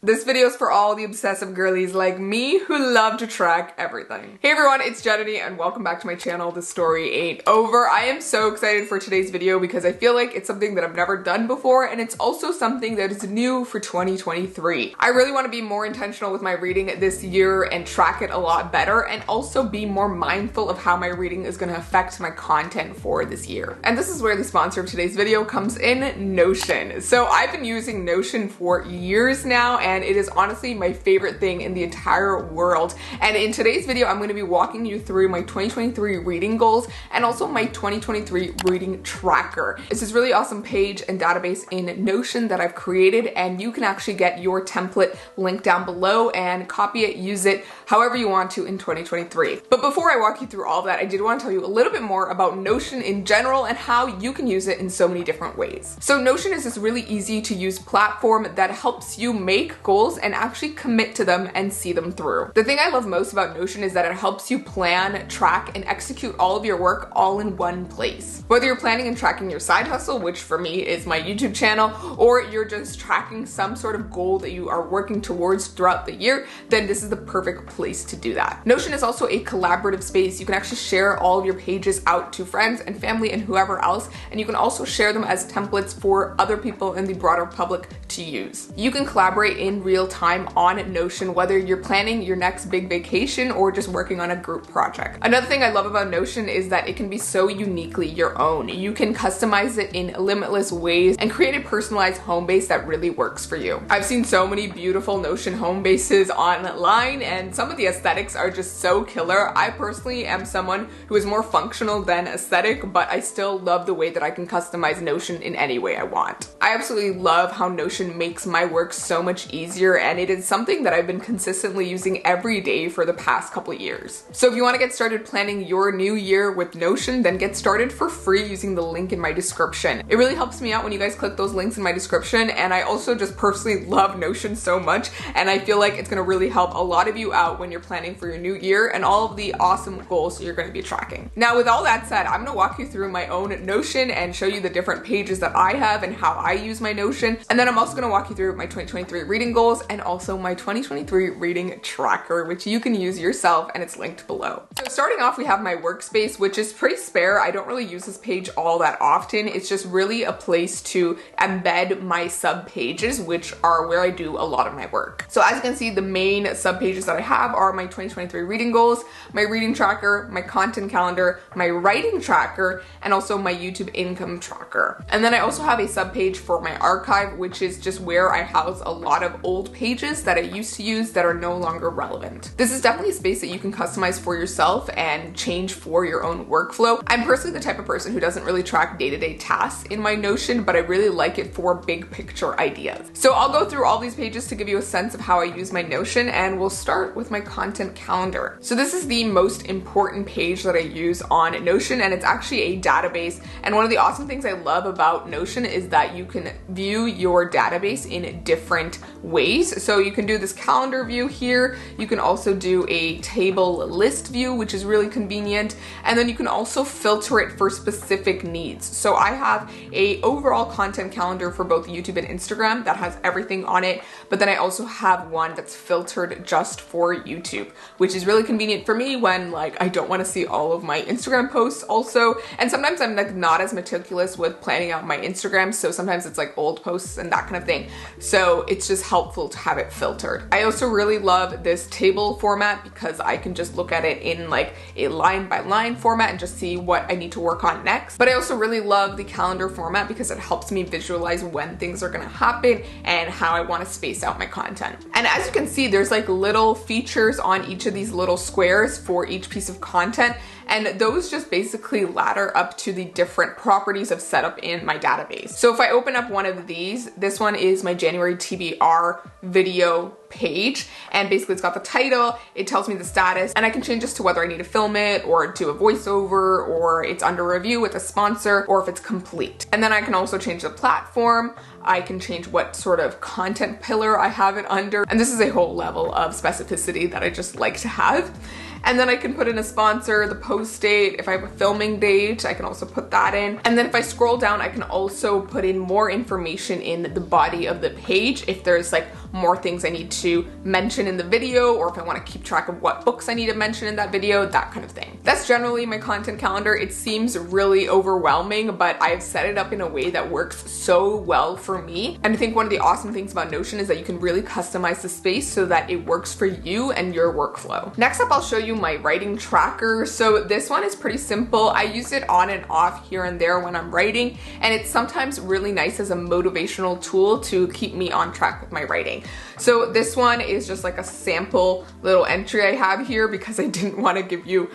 This video is for all the obsessive girlies like me who love to track everything. Hey everyone, it's Jananie and welcome back to my channel, The Story Ain't Over. I am so excited for today's video because I feel like it's something that I've never done before and it's also something that is new for 2023. I really want to be more intentional with my reading this year and track it a lot better and also be more mindful of how my reading is going to affect my content for this year. And this is where the sponsor of today's video comes in, Notion. So I've been using Notion for years now and it is honestly my favorite thing in the entire world. And in today's video, I'm going to be walking you through my 2023 reading goals and also my 2023 reading tracker. It's this really awesome page and database in Notion that I've created, and you can actually get your template linked down below and copy it, use it however you want to in 2023. But before I walk you through all of that, I did want to tell you a little bit more about Notion in general and how you can use it in so many different ways. So Notion is this really easy to use platform that helps you make goals and actually commit to them and see them through. The thing I love most about Notion is that it helps you plan, track, and execute all of your work all in one place. Whether you're planning and tracking your side hustle, which for me is my YouTube channel, or you're just tracking some sort of goal that you are working towards throughout the year, then this is the perfect place to do that. Notion is also a collaborative space. You can actually share all of your pages out to friends and family and whoever else, and you can also share them as templates for other people in the broader public to use. You can collaborate in real time on Notion, whether you're planning your next big vacation or just working on a group project. Another thing I love about Notion is that it can be so uniquely your own. You can customize it in limitless ways and create a personalized home base that really works for you. I've seen so many beautiful Notion home bases online and some of the aesthetics are just so killer. I personally am someone who is more functional than aesthetic, but I still love the way that I can customize Notion in any way I want. I absolutely love how Notion makes my work so much easier, and it is something that I've been consistently using every day for the past couple years. So if you want to get started planning your new year with Notion, then get started for free using the link in my description. It really helps me out when you guys click those links in my description, and I also just personally love Notion so much, and I feel like it's going to really help a lot of you out when you're planning for your new year and all of the awesome goals you're going to be tracking. Now with all that said, I'm going to walk you through my own Notion and show you the different pages that I have and how I use my Notion, and then I'm also going to walk you through my 2023 reading goals and also my 2023 reading tracker, which you can use yourself, and it's linked below. So starting off, we have my workspace, which is pretty spare. I don't really use this page all that often. It's just really a place to embed my sub pages, which are where I do a lot of my work. So as you can see, the main sub pages that I have are my 2023 reading goals, my reading tracker, my content calendar, my writing tracker, and also my YouTube income tracker. And then I also have a sub page for my archive, which is just where I house a lot of old pages that I used to use that are no longer relevant. This is definitely a space that you can customize for yourself and change for your own workflow. I'm personally the type of person who doesn't really track day-to-day tasks in my Notion, but I really like it for big picture ideas. So I'll go through all these pages to give you a sense of how I use my Notion, and we'll start with my content calendar. So this is the most important page that I use on Notion, and it's actually a database. And one of the awesome things I love about Notion is that you can view your database in different ways. So you can do this calendar view here. You can also do a table list view, which is really convenient. And then you can also filter it for specific needs. So I have a overall content calendar for both YouTube and Instagram that has everything on it. But then I also have one that's filtered just for YouTube, which is really convenient for me when like I don't want to see all of my Instagram posts also. And sometimes I'm like not as meticulous with planning out my Instagram. So sometimes it's like old posts and that kind of thing. So it's just helpful to have it filtered. I also really love this table format because I can just look at it in like a line by line format and just see what I need to work on next. But I also really love the calendar format because it helps me visualize when things are going to happen and how I want to space out my content. And as you can see, there's like little features on each of these little squares for each piece of content. And those just basically ladder up to the different properties of setup in my database. So if I open up one of these, this one is my January TBR video page, and basically it's got the title, it tells me the status, and I can change this to whether I need to film it or do a voiceover, or it's under review with a sponsor, or if it's complete. And then I can also change the platform. I can change what sort of content pillar I have it under. And this is a whole level of specificity that I just like to have. And then I can put in a sponsor, the post date. If I have a filming date, I can also put that in. And then if I scroll down, I can also put in more information in the body of the page if there's like more things I need to mention in the video, or if I want to keep track of what books I need to mention in that video, that kind of thing. That's generally my content calendar. It seems really overwhelming, but I've set it up in a way that works so well for me. And I think one of the awesome things about Notion is that you can really customize the space so that it works for you and your workflow. Next up, I'll show you my writing tracker. So this one is pretty simple. I use it on and off here and there when I'm writing, and it's sometimes really nice as a motivational tool to keep me on track with my writing. So this one is just like a sample little entry I have here because I didn't want to give you,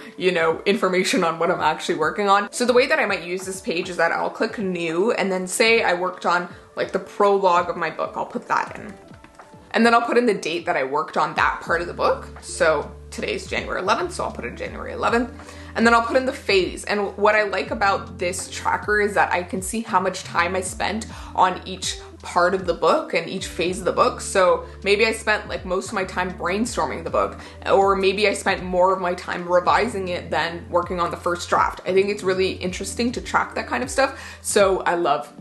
information on what I'm actually working on. So the way that I might use this page is that I'll click new, and then say I worked on like the prologue of my book. I'll put that in. And then I'll put in the date that I worked on that part of the book. So today's January 11th, so I'll put in January 11th. And then I'll put in the phase. And what I like about this tracker is that I can see how much time I spent on each part of the book and each phase of the book. So maybe I spent like most of my time brainstorming the book, or maybe I spent more of my time revising it than working on the first draft. I think it's really interesting to track that kind of stuff. So I love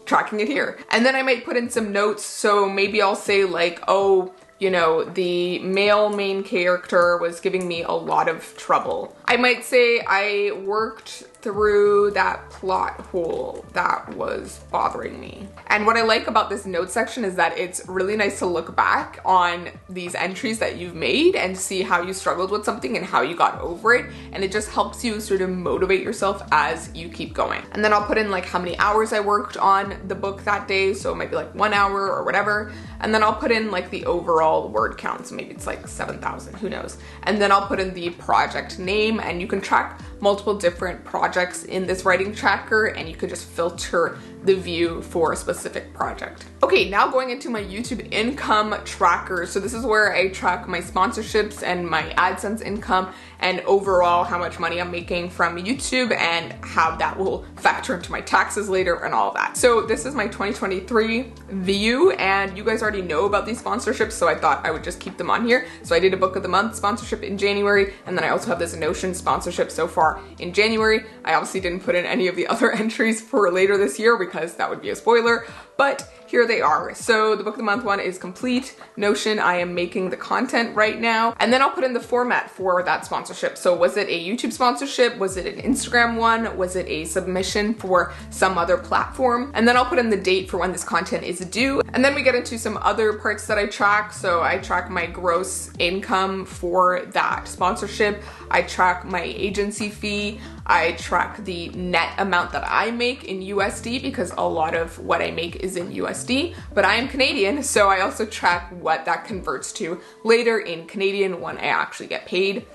tracking it here. And then I might put in some notes. So maybe I'll say like, oh, the male main character was giving me a lot of trouble. I might say I worked through that plot hole that was bothering me. And what I like about this note section is that it's really nice to look back on these entries that you've made and see how you struggled with something and how you got over it. And it just helps you sort of motivate yourself as you keep going. And then I'll put in like how many hours I worked on the book that day. So it might be like 1 hour or whatever. And then I'll put in like the overall word count. So maybe it's like 7,000, who knows? And then I'll put in the project name, and you can track multiple different projects in this writing tracker, and you can just filter the view for a specific project. Okay, now going into my YouTube income tracker. So this is where I track my sponsorships and my AdSense income, and overall how much money I'm making from YouTube and how that will factor into my taxes later and all of that. So this is my 2023 view, and you guys already know about these sponsorships, so I thought I would just keep them on here. So I did a book of the month sponsorship in January, and then I also have this Notion sponsorship so far in January. I obviously didn't put in any of the other entries for later this year because that would be a spoiler, but here they are. So the book of the month one is complete. Notion, I am making the content right now. And then I'll put in the format for that sponsorship. So was it a YouTube sponsorship? Was it an Instagram one? Was it a submission for some other platform? And then I'll put in the date for when this content is due. And then we get into some other parts that I track. So I track my gross income for that sponsorship. I track my agency fee. I track the net amount that I make in USD because a lot of what I make is in USD, but I am Canadian, so I also track what that converts to later in Canadian when I actually get paid.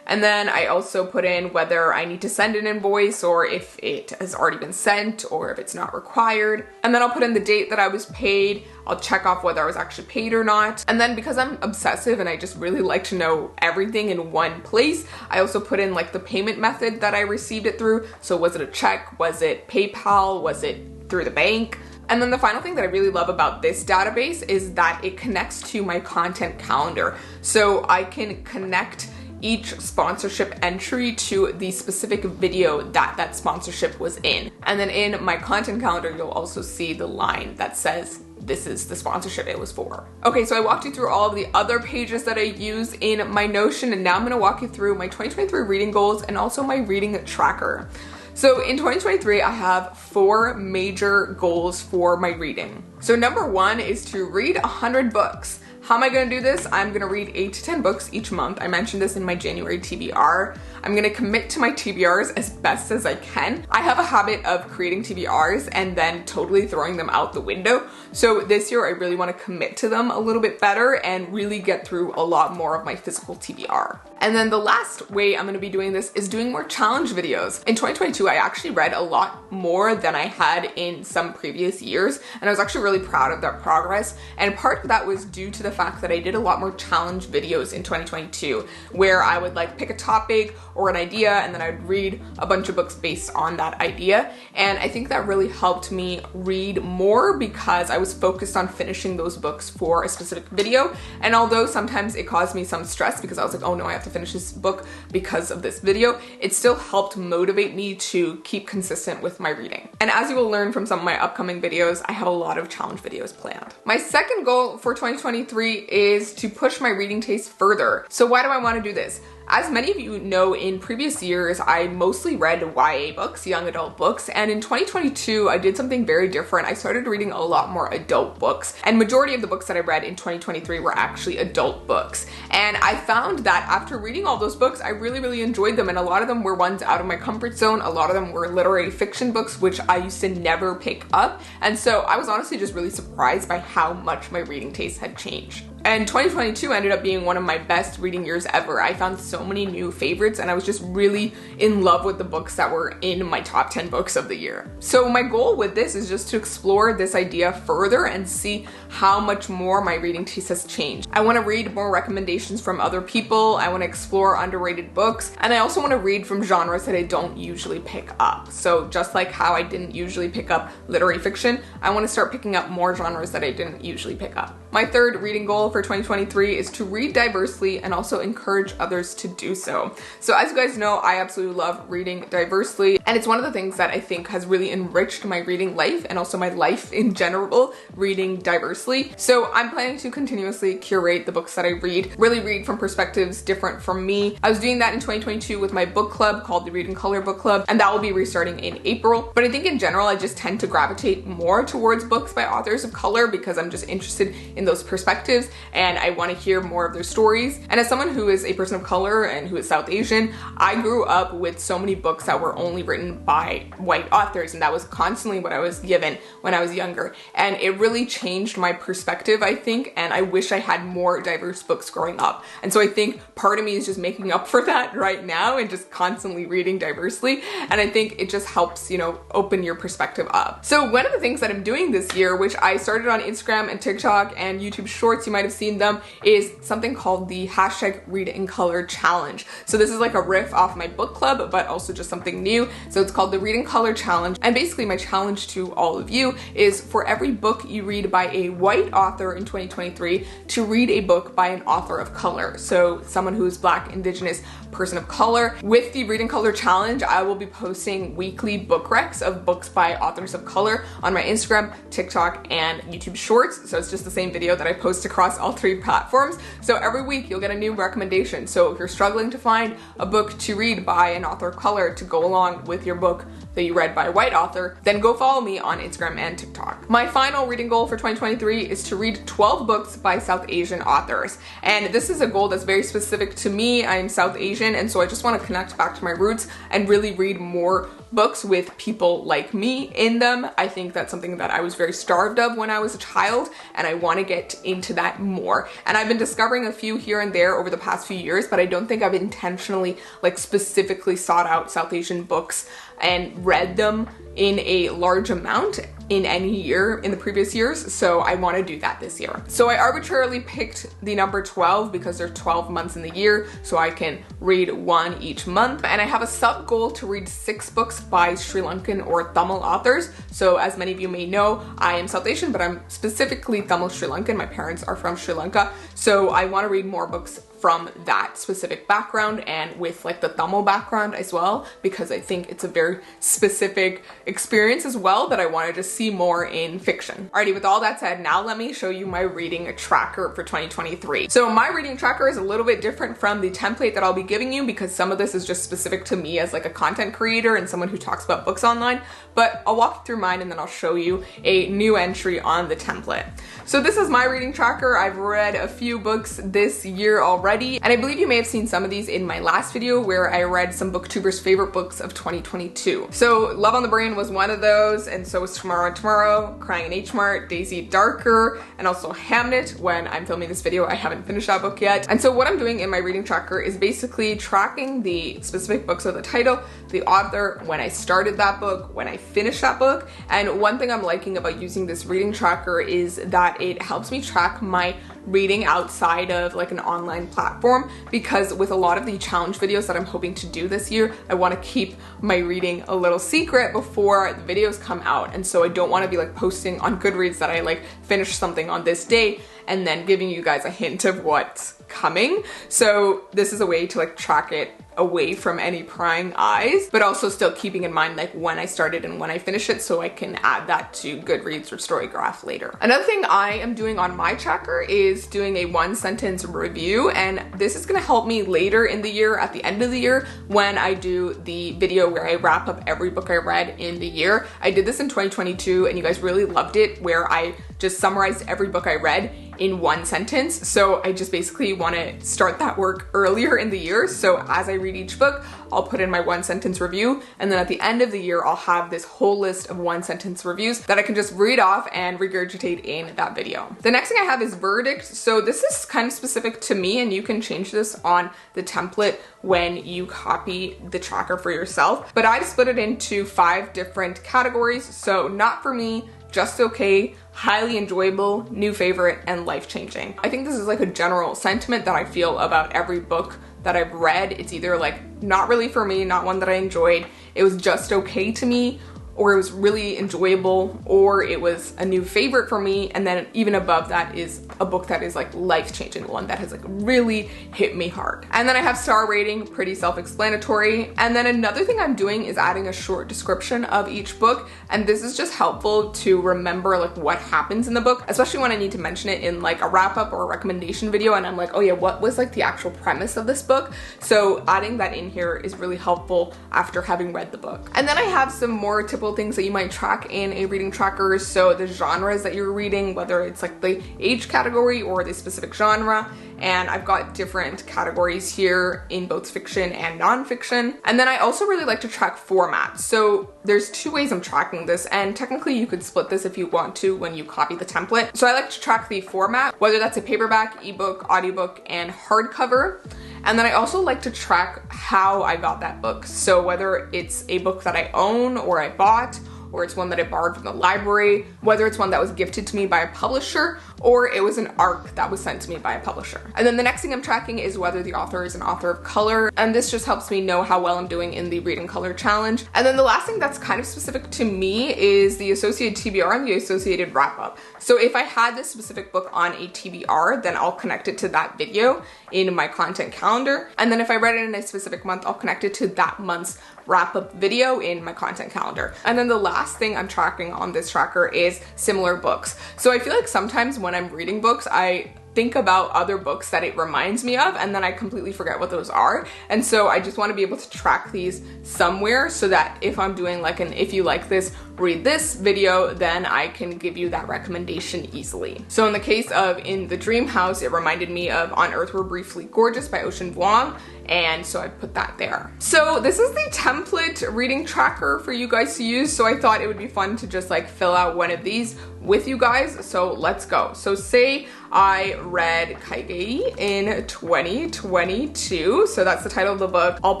And then I also put in whether I need to send an invoice or if it has already been sent or if it's not required. And then I'll put in the date that I was paid. I'll check off whether I was actually paid or not. And then because I'm obsessive and I just really like to know everything in one place, I also put in like the payment method that I received it through. So was it a check? Was it PayPal? Was it through the bank? And then the final thing that I really love about this database is that it connects to my content calendar. So I can connect each sponsorship entry to the specific video that that sponsorship was in. And then in my content calendar, you'll also see the line that says this is the sponsorship it was for. Okay, so I walked you through all of the other pages that I use in my Notion, and now I'm gonna walk you through my 2023 reading goals and also my reading tracker. So in 2023, I have 4 major goals for my reading. So number 1 is to read 100 books. How am I gonna do this? I'm gonna read 8 to 10 books each month. I mentioned this in my January TBR. I'm gonna commit to my TBRs as best as I can. I have a habit of creating TBRs and then totally throwing them out the window. So this year I really wanna commit to them a little bit better and really get through a lot more of my physical TBR. And then the last way I'm gonna be doing this is doing more challenge videos. In 2022, I actually read a lot more than I had in some previous years, and I was actually really proud of that progress. And part of that was due to the fact that I did a lot more challenge videos in 2022, where I would like pick a topic or an idea, and then I'd read a bunch of books based on that idea. And I think that really helped me read more because I was focused on finishing those books for a specific video. And although sometimes it caused me some stress because I was like, oh no, I have to to finish this book because of this video, it still helped motivate me to keep consistent with my reading. And as you will learn from some of my upcoming videos, I have a lot of challenge videos planned. My second goal for 2023 is to push my reading taste further. So why do I want to do this? As many of you know, in previous years, I mostly read YA books, young adult books, and in 2022, I did something very different. I started reading a lot more adult books, and majority of the books that I read in 2023 were actually adult books. And I found that after reading all those books, I really enjoyed them, and a lot of them were ones out of my comfort zone. A lot of them were literary fiction books, which I used to never pick up. And so I was honestly just really surprised by how much my reading taste had changed. And 2022 ended up being one of my best reading years ever. I found so many new favorites, and I was just really in love with the books that were in my top 10 books of the year. So my goal with this is just to explore this idea further and see how much more my reading taste has changed. I want to read more recommendations from other people. I want to explore underrated books, and I also want to read from genres that I don't usually pick up. So just like how I didn't usually pick up literary fiction, I want to start picking up more genres that I didn't usually pick up. My third reading goal for 2023 is to read diversely and also encourage others to do so. So as you guys know, I absolutely love reading diversely, and it's one of the things that I think has really enriched my reading life and also my life in general, reading diversely. So I'm planning to continuously curate the books that I read, really read from perspectives different from me. I was doing that in 2022 with my book club called the Read in Color Book Club, and that will be restarting in April. But I think in general, I just tend to gravitate more towards books by authors of color because I'm just interested in those perspectives and I want to hear more of their stories. And as someone who is a person of color and who is South Asian, I grew up with so many books that were only written by white authors, and that was constantly what I was given when I was younger. And it really changed my perspective, I think, and I wish I had more diverse books growing up. And so I think part of me is just making up for that right now and just constantly reading diversely. And I think it just helps, you know, open your perspective up. So one of the things that I'm doing this year, which I started on Instagram and TikTok and YouTube Shorts, you might have seen them, is something called the hashtag Read in Color Challenge. So this is like a riff off my book club, but also just something new. So it's called the Read in Color Challenge. And basically my challenge to all of you is for every book you read by a white author in 2023 to read a book by an author of color. So someone who is Black, Indigenous, person of color. With the Read in Color Challenge, I will be posting weekly book recs of books by authors of color on my Instagram, TikTok, and YouTube Shorts. So it's just the same video that I post across all three platforms. So every week you'll get a new recommendation. So if you're struggling to find a book to read by an author of color to go along with your book that you read by a white author, then go follow me on Instagram and TikTok. My final reading goal for 2023 is to read 12 books by South Asian authors. And this is a goal that's very specific to me. I'm South Asian, and so I just want to connect back to my roots and really read more books with people like me in them. I think that's something that I was very starved of when I was a child, and I want to get into that more. And I've been discovering a few here and there over the past few years, but I don't think I've intentionally, like, specifically sought out South Asian books and read them in a large amount in any year in the previous years, so I want to do that this year. So I arbitrarily picked the number 12 because there's 12 months in the year, so I can read one each month. And I have a sub goal to read 6 books by Sri Lankan or Tamil authors. So as many of you may know, I am South Asian, but I'm specifically Tamil Sri Lankan. My parents are from Sri Lanka, so I want to read more books from that specific background and with like the Tamil background as well, because I think it's a very specific experience as well that I want to just see more in fiction. Alrighty, with all that said, now let me show you my reading tracker for 2023. So my reading tracker is a little bit different from the template that I'll be giving you because some of this is just specific to me as like a content creator and someone who talks about books online, but I'll walk you through mine and then I'll show you a new entry on the template. So this is my reading tracker. I've read a few books this year already, and I believe you may have seen some of these in my last video where I read some booktubers' favorite books of 2022. So Love on the Brain was one of those, and so was Tomorrow and Tomorrow, Crying in H Mart, Daisy Darker, and also Hamnet. When I'm filming this video, I haven't finished that book yet. And so what I'm doing in my reading tracker is basically tracking the specific books of the title, the author, when I started that book, when I finished that book. And one thing I'm liking about using this reading tracker is that it helps me track my reading outside of like an online platform, because with a lot of the challenge videos that I'm hoping to do this year, I want to keep my reading a little secret before the videos come out. And so I don't want to be like posting on Goodreads that I like finished something on this day and then giving you guys a hint of what's coming. So this is a way to like track it away from any prying eyes, but also still keeping in mind like when I started and when I finish it, so I can add that to Goodreads or Storygraph later. Another thing I am doing on my tracker is doing a 1-sentence review, and this is gonna help me later in the year, at the end of the year, when I do the video where I wrap up every book I read in the year. I did this in 2022 and you guys really loved it, where I just summarized every book I read in 1 sentence. So I just basically want to start that work earlier in the year. So as I read each book, I'll put in my 1-sentence review. And then at the end of the year, I'll have this whole list of 1-sentence reviews that I can just read off and regurgitate in that video. The next thing I have is verdict. So this is kind of specific to me, and you can change this on the template when you copy the tracker for yourself. But I've split it into 5 different categories. So not for me, just okay, highly enjoyable, new favorite, and life-changing. I think this is like a general sentiment that I feel about every book that I've read. It's either like not really for me, not one that I enjoyed, it was just okay to me, or it was really enjoyable, or it was a new favorite for me, and then even above that is a book that is like life-changing, one that has like really hit me hard. And then I have star rating, pretty self-explanatory. And then another thing I'm doing is adding a short description of each book, and this is just helpful to remember like what happens in the book, especially when I need to mention it in like a wrap-up or a recommendation video, and I'm like, oh yeah, what was like the actual premise of this book? So adding that in here is really helpful after having read the book. And then I have some more typical things that you might track in a reading tracker. So the genres that you're reading, whether it's like the age category or the specific genre. And I've got different categories here in both fiction and nonfiction. And then I also really like to track formats. So there's 2 ways I'm tracking this, and technically you could split this if you want to when you copy the template. So I like to track the format, whether that's a paperback, ebook, audiobook, and hardcover. And then I also like to track how I got that book. So whether it's a book that I own or I bought, or it's one that I borrowed from the library, whether it's one that was gifted to me by a publisher, or it was an ARC that was sent to me by a publisher. And then the next thing I'm tracking is whether the author is an author of color, and this just helps me know how well I'm doing in the Reading Color Challenge. And then the last thing that's kind of specific to me is the associated TBR and the associated wrap-up. So if I had this specific book on a TBR, then I'll connect it to that video in my content calendar. And then if I read it in a specific month, I'll connect it to that month's wrap-up video in my content calendar. And then the last thing I'm tracking on this tracker is similar books. So I feel like sometimes when I'm reading books, I think about other books that it reminds me of, and then I completely forget what those are. And so I just want to be able to track these somewhere, so that if I'm doing like an if you like this, read this video, then I can give you that recommendation easily. So in the case of In the Dream House, it reminded me of On Earth We're Briefly Gorgeous by Ocean Vuong, and so I put that there. So this is the template reading tracker for you guys to use, so I thought it would be fun to just like fill out one of these with you guys. So let's go. So say I read Kaigei in 2022, so that's the title of the book. I'll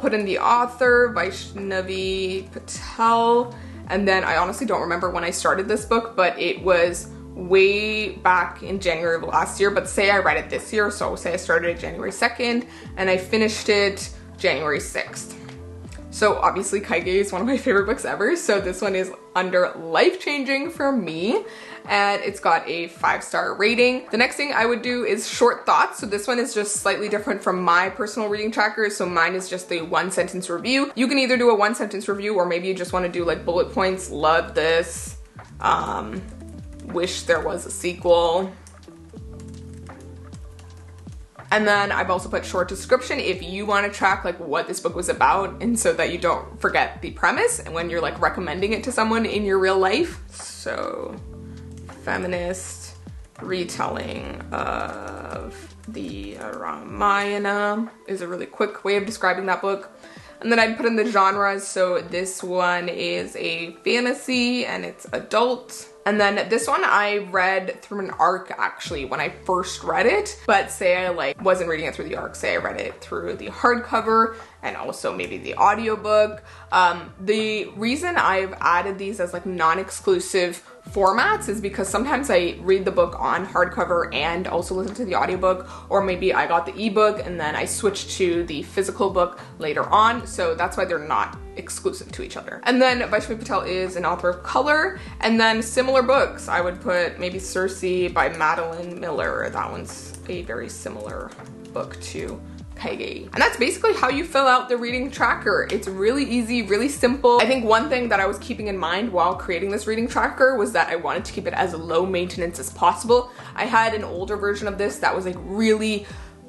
put in the author, Vaishnavi Patel, and then I honestly don't remember when I started this book, but it was way back in January of last year. But say I read it this year, so say I started it January 2nd and I finished it January 6th. So obviously Kaigei is one of my favorite books ever, so this one is under life-changing for me, and it's got a 5-star rating. The next thing I would do is short thoughts. So this one is just slightly different from my personal reading tracker. So mine is just the 1-sentence review. You can either do a 1-sentence review, or maybe you just want to do like bullet points. Love this. Wish there was a sequel. And then I've also put short description if you want to track like what this book was about, and so that you don't forget the premise and when you're like recommending it to someone in your real life. So feminist retelling of the Ramayana is a really quick way of describing that book. And then I'd put in the genres. So this one is a fantasy and it's adult. And then this one I read through an ARC actually when I first read it, but say I like wasn't reading it through the ARC, say I read it through the hardcover and also maybe the audiobook. The reason I've added these as like non-exclusive formats is because sometimes I read the book on hardcover and also listen to the audiobook, or maybe I got the ebook and then I switched to the physical book later on, so that's why they're not exclusive to each other. And then Vaishnavi Patel is an author of color, and then similar books I would put maybe Circe by Madeline Miller. That one's a very similar book to Kaige. And that's basically how you fill out the reading tracker. It's really easy, really simple. I think one thing that I was keeping in mind while creating this reading tracker was that I wanted to keep it as low maintenance as possible. I had an older version of this that was like really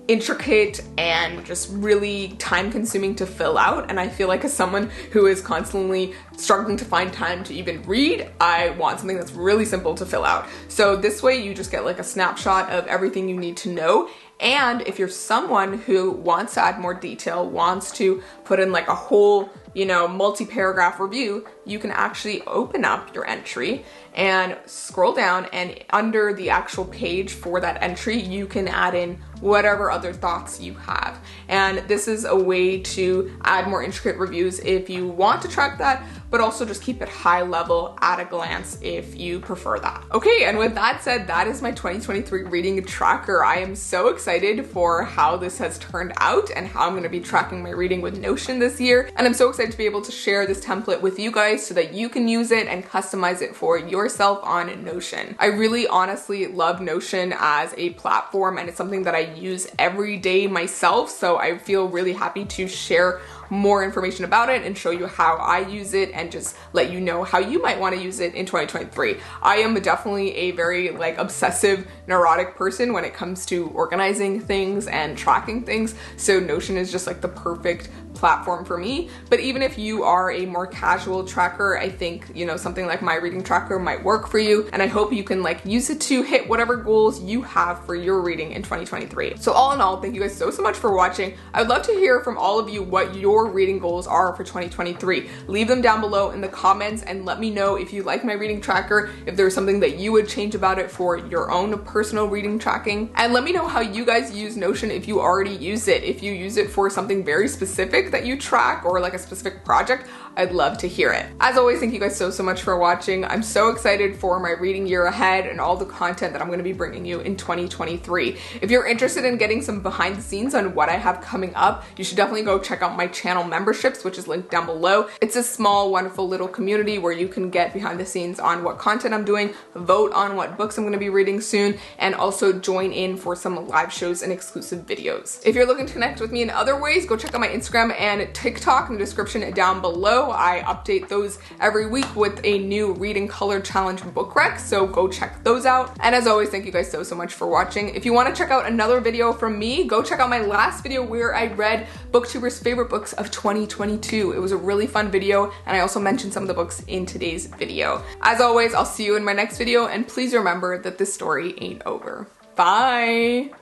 intricate and just really time consuming to fill out, and I feel like as someone who is constantly struggling to find time to even read, I want something that's really simple to fill out. So this way you just get like a snapshot of everything you need to know. And if you're someone who wants to add more detail, wants to put in like a whole, you know, multi-paragraph review, you can actually open up your entry and scroll down, and under the actual page for that entry, you can add in whatever other thoughts you have. And this is a way to add more intricate reviews if you want to track that, but also just keep it high level at a glance if you prefer that. Okay, and with that said, that is my 2023 reading tracker. I am so excited for how this has turned out and how I'm gonna be tracking my reading with Notion this year. And I'm so excited to be able to share this template with you guys so that you can use it and customize it for yourself on Notion. I really honestly love Notion as a platform, and it's something that I use every day myself. So I feel really happy to share more information about it and show you how I use it and just let you know how you might want to use it in 2023. I am definitely a very like obsessive, neurotic person when it comes to organizing things and tracking things. So Notion is just like the perfect platform for me. But even if you are a more casual tracker, I think, you know, something like my reading tracker might work for you. And I hope you can like use it to hit whatever goals you have for your reading in 2023. So all in all, thank you guys so much for watching. I would love to hear from all of you what your reading goals are for 2023. Leave them down below in the comments and let me know if you like my reading tracker, if there's something that you would change about it for your own personal reading tracking. And let me know how you guys use Notion if you already use it. If you use it for something very specific that you track or like a specific project, I'd love to hear it. As always, thank you guys so much for watching. I'm so excited for my reading year ahead and all the content that I'm going to be bringing you in 2023. If you're interested in getting some behind the scenes on what I have coming up, you should definitely go check out my channel memberships, which is linked down below. It's a small, wonderful little community where you can get behind the scenes on what content I'm doing, vote on what books I'm going to be reading soon, and also join in for some live shows and exclusive videos. If you're looking to connect with me in other ways, go check out my Instagram and TikTok in the description down below. I update those every week with a new reading color challenge book rec, so go check those out. And as always, thank you guys so much for watching. If you want to check out another video from me, go check out my last video where I read BookTuber's favorite books of 2022. It was a really fun video, and I also mentioned some of the books in today's video. As always, I'll see you in my next video, and please remember that this story ain't over. Bye!